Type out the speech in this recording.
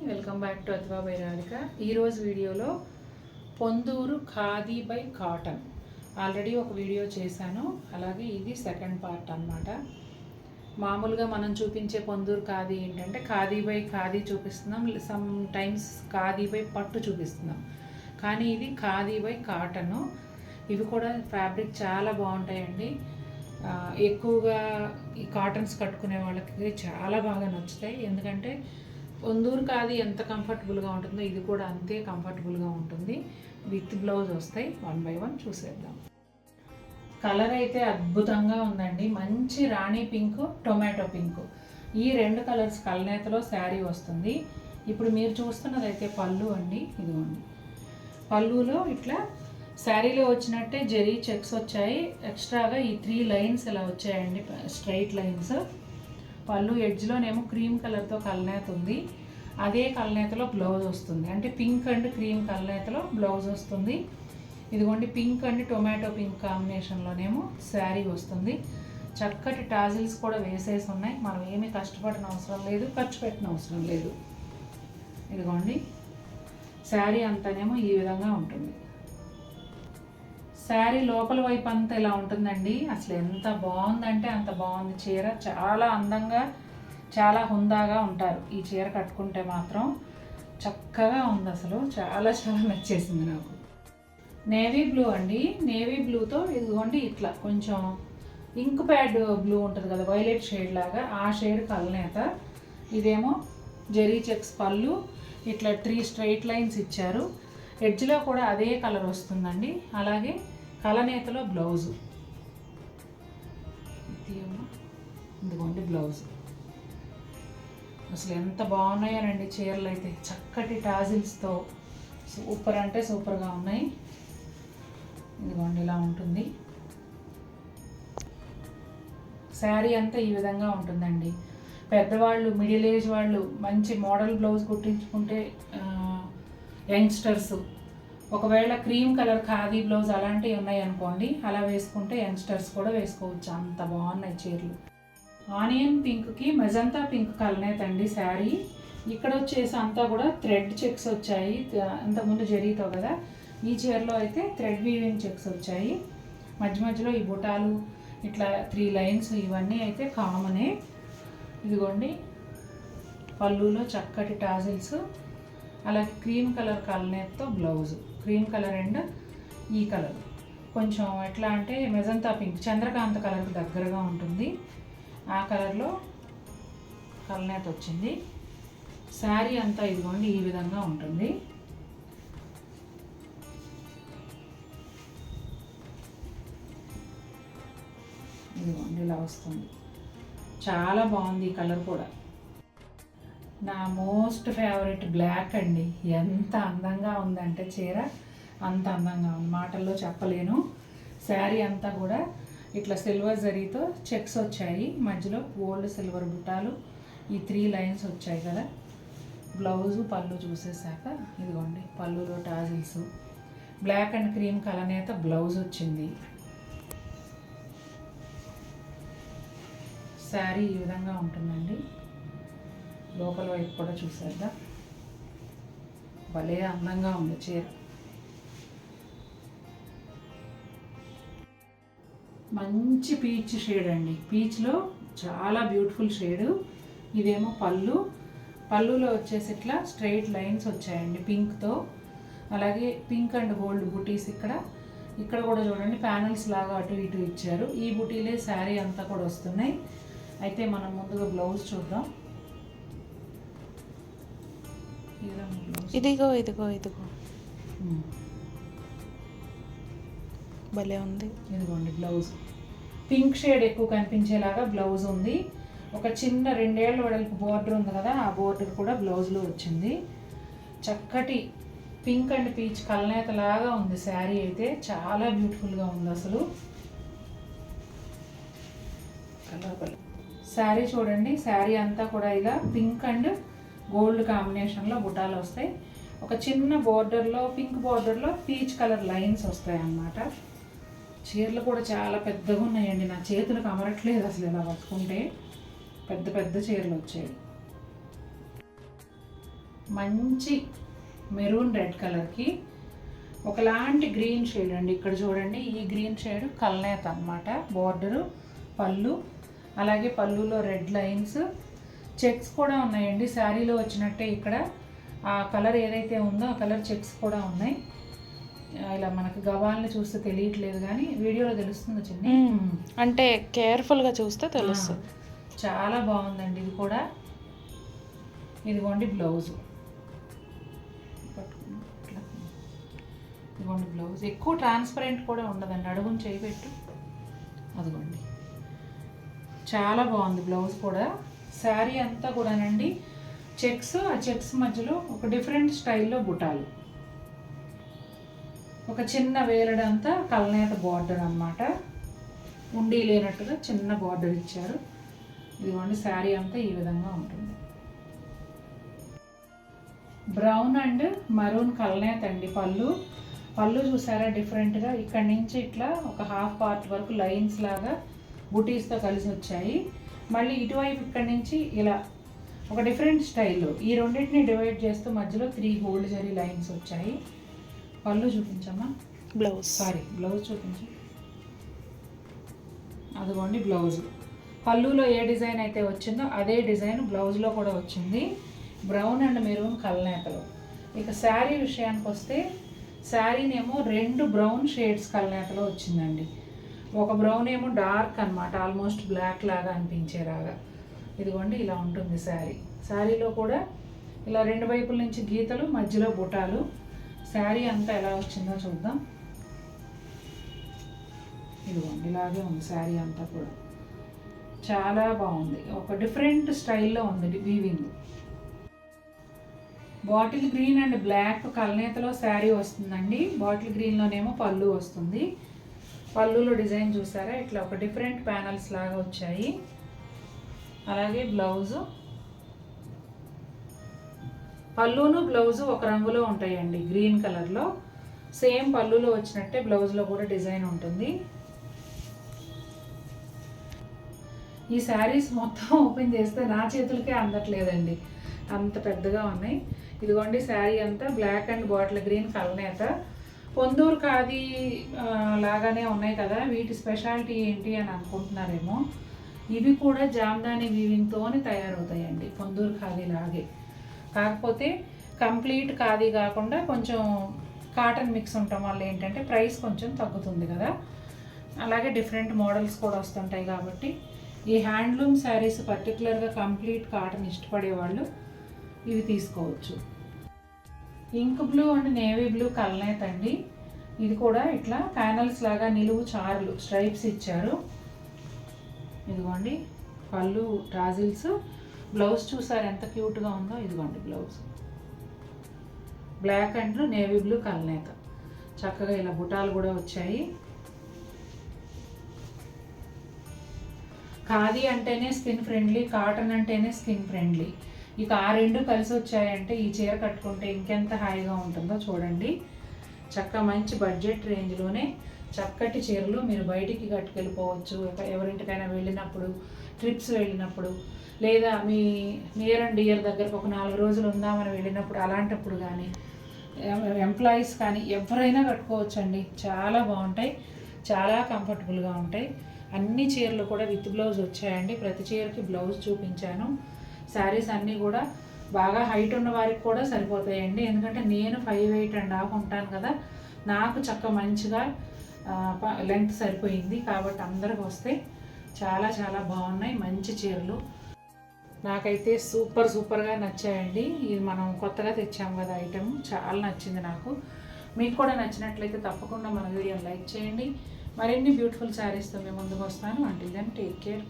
Welcome back to అథవా by Radhika. ఈరోజు వీడియోలో Ponduru khadi by cotton already ఒక వీడియో చేశాను. అలాగే ఇది సెకండ్ పార్ట్ అన్నమాట. మామూలుగా మనం చూపించే పొందూరు ఖాదీ ఏంటంటే ఖాదీ బై ఖాదీ చూపిస్తున్నాం, సమ్ టైమ్స్ ఖాదీ బై పట్టు చూపిస్తున్నాం. కానీ ఇది ఖాదీ బై కాటను. ఇవి కూడా ఫ్యాబ్రిక్ చాలా బాగుంటాయండి. ఎక్కువగా ఈ కాటన్స్ కట్టుకునే వాళ్ళకి చాలా బాగా నచ్చుతాయి. ఎందుకంటే పొందూరు ఖాదీ ఎంత కంఫర్టబుల్గా ఉంటుందో ఇది కూడా అంతే కంఫర్టబుల్గా ఉంటుంది. విత్ బ్లౌజ్ వస్తాయి. 1 by 1 చూసేద్దాం. కలర్ అయితే అద్భుతంగా ఉందండి. మంచి రాణి పింక్, టొమాటో పింక్, ఈ 2 కలర్స్ కలనేతలో శారీ వస్తుంది. ఇప్పుడు మీరు చూస్తున్నది అయితే పళ్ళు అండి. ఇదిగోండి, పళ్ళులో ఇట్లా శారీలో వచ్చినట్టే జరీ చెక్స్ వచ్చాయి. ఎక్స్ట్రాగా ఈ 3 లైన్స్ ఇలా వచ్చాయండి, స్ట్రైట్ లైన్స్. పళ్ళు ఎడ్జ్లోనేమో క్రీమ్ కలర్తో కలనేత ఉంది. అదే కలనేతలో బ్లౌజ్ వస్తుంది. అంటే పింక్ అండ్ క్రీమ్ కలనేతలో బ్లౌజ్ వస్తుంది. ఇదిగోండి, పింక్ అండ్ టొమాటో పింక్ కాంబినేషన్లోనేమో శారీ వస్తుంది. చక్కటి టాజిల్స్ కూడా వేసేసి ఉన్నాయి. మనం ఏమీ కష్టపడిన అవసరం లేదు, ఖర్చు పెట్టిన అవసరం లేదు. ఇదిగోండి, శారీ అంతానేమో ఈ విధంగా ఉంటుంది. శారీ లోపల వైపు అంతా ఇలా ఉంటుందండి. అసలు ఎంత బాగుందంటే అంత బాగుంది చీర. చాలా అందంగా, చాలా హుందాగా ఉంటారు ఈ చీర కట్టుకుంటే మాత్రం. చక్కగా ఉంది, అసలు చాలా చాలా నచ్చేసింది నాకు. నేవీ బ్లూ అండి. నేవీ బ్లూతో ఇదిగోండి ఇట్లా కొంచెం ఇంక్ ప్యాడ్ బ్లూ ఉంటుంది కదా, వైలెట్ షేడ్ లాగా, ఆ షేడ్ కలనేత. ఇదేమో జరీ చెక్స్ పళ్ళు, ఇట్లా 3 స్ట్రైట్ లైన్స్ ఇచ్చారు. ఎడ్జ్లో కూడా అదే కలర్ వస్తుందండి. అలాగే కలనేతలో బ్లౌజు. ఇదిగోండి బ్లౌజ్. అసలు ఎంత బాగున్నాయోనండి చీరలు అయితే. చక్కటి టాజిల్స్తో సూపర్ అంటే సూపర్గా ఉన్నాయి. ఇదిగోండి ఇలా ఉంటుంది శారీ అంతా. ఈ విధంగా ఉంటుందండి. పెద్దవాళ్ళు, మిడిల్ ఏజ్ వాళ్ళు మంచి మోడల్ బ్లౌజ్ కుట్టించుకుంటే, యంగ్స్టర్స్ ఒకవేళ క్రీమ్ కలర్ ఖాదీ బ్లౌజ్ అలాంటివి ఉన్నాయి అనుకోండి, అలా వేసుకుంటే యంగ్స్టర్స్ కూడా వేసుకోవచ్చు. అంత బాగున్నాయి చీరలు. ఆనియన్ పింక్కి మెజంతా పింక్ కలనేత అండి శారీ. ఇక్కడ వచ్చేసి అంతా కూడా థ్రెడ్ చెక్స్ వచ్చాయి. అంతకుముందు జరీతో కదా, ఈ చీరలో అయితే థ్రెడ్ వీవింగ్ చెక్స్ వచ్చాయి. మధ్య మధ్యలో ఈ బుటాలు, ఇట్లా 3 లైన్స్, ఇవన్నీ అయితే కామనే. ఇదిగోండి, పళ్ళులో చక్కటి టాజిల్స్. అలాగే క్రీమ్ కలర్ కలనేతతో బ్లౌజు. క్రీమ్ కలర్ అండ్ ఈ కలర్ కొంచెం ఎట్లా అంటే మెజంతా పింక్, చంద్రకాంత కలర్కి దగ్గరగా ఉంటుంది. ఆ కలర్లో కలనేత వచ్చింది. శారీ అంతా ఇదిగోండి ఈ విధంగా ఉంటుంది. ఇదిగోండి ఇలా వస్తుంది. చాలా బాగుంది ఈ కలర్ కూడా. నా మోస్ట్ ఫేవరెట్ బ్లాక్ అండి. ఎంత అందంగా ఉందంటే చీర అంత అందంగా ఉంది, మాటల్లో చెప్పలేను. శారీ అంతా కూడా ఇట్లా సిల్వర్ జరీతో చెక్స్ వచ్చాయి. మధ్యలో గోల్డ్ సిల్వర్ బుట్టాలు, ఈ 3 లైన్స్ వచ్చాయి కదా. బ్లౌజు పళ్ళు చూసేసాక ఇదిగోండి పళ్ళులో టాజిల్స్. బ్లాక్ అండ్ క్రీమ్ కలనేత బ్లౌజ్ వచ్చింది. శారీ ఈ విధంగా ఉంటుందండి. లోపల వైపు కూడా చూసేద్దాం. భలే అందంగా ఉంది చీర. మంచి పీచ్ షేడ్ అండి. పీచ్లో చాలా బ్యూటిఫుల్ షేడు. ఇదేమో పళ్ళు. పళ్ళులో వచ్చేసి ఇట్లా స్ట్రైట్ లైన్స్ వచ్చాయండి పింక్తో. అలాగే పింక్ అండ్ గోల్డ్ బుటీస్ ఇక్కడ కూడా చూడండి, ప్యానల్స్ లాగా అటు ఇటు ఇచ్చారు. ఈ బుటీలే శారీ అంతా కూడా వస్తున్నాయి. అయితే మనం ముందుగా బ్లౌజ్ చూద్దాం. ఇదిగో ఇదిగో ఇదిగో భలే ఉంది. ఇదిగోండి బ్లౌజ్. పింక్ షేడ్ ఎక్కువ కనిపించేలాగా బ్లౌజ్ ఉంది. ఒక చిన్న 2 ఏళ్ల వెడల్పు బోర్డర్ ఉంది కదా, ఆ బోర్డర్ కూడా బ్లౌజ్లో వచ్చింది. చక్కటి పింక్ అండ్ పీచ్ కలనేత లాగా ఉంది శారీ అయితే. చాలా బ్యూటిఫుల్గా ఉంది అసలు. శారీ చూడండి, శారీ అంతా కూడా ఇలా పింక్ అండ్ గోల్డ్ కాంబినేషన్లో బుటాలు వస్తాయి. ఒక చిన్న బోర్డర్లో, పింక్ బోర్డర్లో పీచ్ కలర్ లైన్స్ వస్తాయి అన్నమాట. చీరలు కూడా చాలా పెద్దగా ఉన్నాయండి. నా చేతులకు అమరట్లేదు అసలు ఇలా పట్టుకుంటే. పెద్ద పెద్ద చీరలు వచ్చాయి. మంచి మెరూన్ రెడ్ కలర్కి ఒకలాంటి గ్రీన్ షేడ్ అండి. ఇక్కడ చూడండి, ఈ గ్రీన్ షేడ్ కల్నేత అన్నమాట. బోర్డరు, పళ్ళు, అలాగే పళ్ళులో రెడ్ లైన్స్, చెక్స్ కూడా ఉన్నాయండి. శారీలో వచ్చినట్టే ఇక్కడ ఆ కలర్ ఏదైతే ఉందో ఆ కలర్ చెక్స్ కూడా ఉన్నాయి. ఇలా మనకు గవాల్ని చూస్తే తెలియట్లేదు కానీ వీడియోలో తెలుస్తుంది చిన్ని. అంటే కేర్ఫుల్గా చూస్తే తెలుస్తుంది. చాలా బాగుందండి ఇది కూడా. ఇదిగోండి బ్లౌజు, ఇదిగోండి బ్లౌజ్. ఎక్కువ ట్రాన్స్పరెంట్ కూడా ఉండదండి, అడుగుని చేయబెట్టు. అదిగోండి, చాలా బాగుంది బ్లౌజ్ కూడా. శారీ అంతా కూడానండి చెక్స్, ఆ చెక్స్ మధ్యలో ఒక డిఫరెంట్ స్టైల్లో బుటాలు, ఒక చిన్న వేలడంతా కల్నేత బార్డర్ అన్నమాట. ఉండి లేనట్టుగా చిన్న బార్డర్ ఇచ్చారు. ఇదిగోండి శారీ అంతా ఈ విధంగా ఉంటుంది. బ్రౌన్ అండ్ మరూన్ కల్నేత అండి. పళ్ళు చూసారా డిఫరెంట్గా, ఇక్కడి నుంచి ఇట్లా ఒక హాఫ్ పార్ట్ వరకు లైన్స్ లాగా బుటీస్తో కలిసి వచ్చాయి. మళ్ళీ ఇటువైపు ఇక్కడి నుంచి ఇలా ఒక డిఫరెంట్ స్టైల్లో ఈ రెండింటిని డివైడ్ చేస్తూ మధ్యలో 3 గోల్డ్ జరీ లైన్స్ వచ్చాయి. పళ్ళు చూపించమ్మా. బ్లౌజ్ చూపించు. అదిగోండి బ్లౌజ్. పళ్ళులో ఏ డిజైన్ అయితే వచ్చిందో అదే డిజైన్ బ్లౌజ్లో కూడా వచ్చింది, బ్రౌన్ అండ్ మెరూన్ కల్నేతలో. ఇక శారీ విషయానికి వస్తే శారీనేమో 2 బ్రౌన్ షేడ్స్ కల్నేతలో వచ్చిందండి. ఒక బ్రౌన్ ఏమో డార్క్ అనమాట, ఆల్మోస్ట్ బ్లాక్ లాగా అనిపించేలాగా. ఇదిగోండి ఇలా ఉంటుంది శారీ. శారీలో కూడా ఇలా 2 వైపుల నుంచి గీతలు, మధ్యలో బుటాలు. శారీ అంతా ఎలా వచ్చిందో చూద్దాం. ఇదిగోండి ఇలాగే ఉంది శారీ అంతా కూడా. చాలా బాగుంది, ఒక డిఫరెంట్ స్టైల్లో ఉంది weaving. Bottle green and black కల్నేతలో శారీ వస్తుందండి. బాటిల్ గ్రీన్లోనేమో పళ్ళు వస్తుంది. పళ్ళులో డిజైన్ చూసారా, ఇట్లా ఒక డిఫరెంట్ ప్యానల్స్ లాగా వచ్చాయి. అలాగే బ్లౌజు, పళ్ళును బ్లౌజు ఒక రంగులో ఉంటాయండి, గ్రీన్ కలర్లో. సేమ్ పళ్ళులో వచ్చినట్టే బ్లౌజ్లో కూడా డిజైన్ ఉంటుంది. ఈ శారీస్ మొత్తం ఓపెన్ చేస్తే నా చేతులకే అందట్లేదండి, అంత పెద్దగా ఉన్నాయి. ఇదిగోండి శారీ అంతా బ్లాక్ అండ్ బాటిల్ గ్రీన్ కల్నేత. పొందూరు ఖాదీ లాగానే ఉన్నాయి కదా, వీటి స్పెషాలిటీ ఏంటి అని అనుకుంటున్నారేమో. ఇవి కూడా జామ్దాని వీవింగ్తోనే తయారవుతాయండి, పొందూరు ఖాదీ లాగే. కాకపోతే కంప్లీట్ ఖాదీ కాకుండా కొంచెం కాటన్ మిక్స్ ఉండటం వల్ల ఏంటంటే ప్రైస్ కొంచెం తగ్గుతుంది కదా. అలాగే డిఫరెంట్ మోడల్స్ కూడా వస్తుంటాయి కాబట్టి ఈ హ్యాండ్లూమ్ శారీస్ పర్టికులర్గా కంప్లీట్ కాటన్ ఇష్టపడే వాళ్ళు ఇవి తీసుకోవచ్చు. Ink blue and navy blue కల్నేత అండి. ఇది కూడా ఇట్లా ప్యానల్స్ లాగా నిలువు చారులు స్ట్రైప్స్ ఇచ్చారు. ఇదిగోండి పళ్ళు టాజిల్స్. బ్లౌజ్ చూసారు ఎంత క్యూట్గా ఉందో. ఇదిగోండి blouse black and navy blue కల్నేత. చక్కగా ఇలా బుటాలు కూడా వచ్చాయి. ఖాదీ అంటేనే స్కిన్ ఫ్రెండ్లీ, కాటన్ అంటేనే స్కిన్ ఫ్రెండ్లీ. ఇక ఆ 2 కలిసి వచ్చాయంటే ఈ చీర కట్టుకుంటే ఇంకెంత హాయిగా ఉంటుందో చూడండి. చక్కగా మంచి బడ్జెట్ రేంజ్లోనే చక్కటి చీరలు మీరు బయటికి కట్టుకెళ్ళిపోవచ్చు. ఎవరింటికైనా వెళ్ళినప్పుడు, ట్రిప్స్ వెళ్ళినప్పుడు, లేదా మీ నియర్ అండ్ డియర్ దగ్గరకు ఒక 4 రోజులు ఉందామని వెళ్ళినప్పుడు, అలాంటప్పుడు కానీ ఎంప్లాయీస్ కానీ ఎవరైనా కట్టుకోవచ్చండి. చాలా బాగుంటాయి, చాలా కంఫర్టబుల్గా ఉంటాయి. అన్ని చీరలు కూడా విత్ బ్లౌజ్ వచ్చాయండి. ప్రతి చీరకి బ్లౌజ్ చూపించాను. శారీస్ అన్నీ కూడా బాగా హైట్ ఉన్న వారికి కూడా సరిపోతాయండి. ఎందుకంటే నేను 5'8.5" ఉంటాను కదా, నాకు చక్క మంచిగా లెంగ్త్ సరిపోయింది కాబట్టి అందరికి వస్తే చాలా చాలా బాగున్నాయి మంచి చీరలు. నాకైతే సూపర్గా నచ్చాయండి. ఇది మనం కొత్తగా తెచ్చాము కదా ఐటెం, చాలా నచ్చింది నాకు. మీకు కూడా నచ్చినట్లయితే తప్పకుండా మన వీడియోని లైక్ చేయండి. మరిన్ని బ్యూటిఫుల్ శారీస్తో మేము ముందుకు వస్తాను. Until then take care.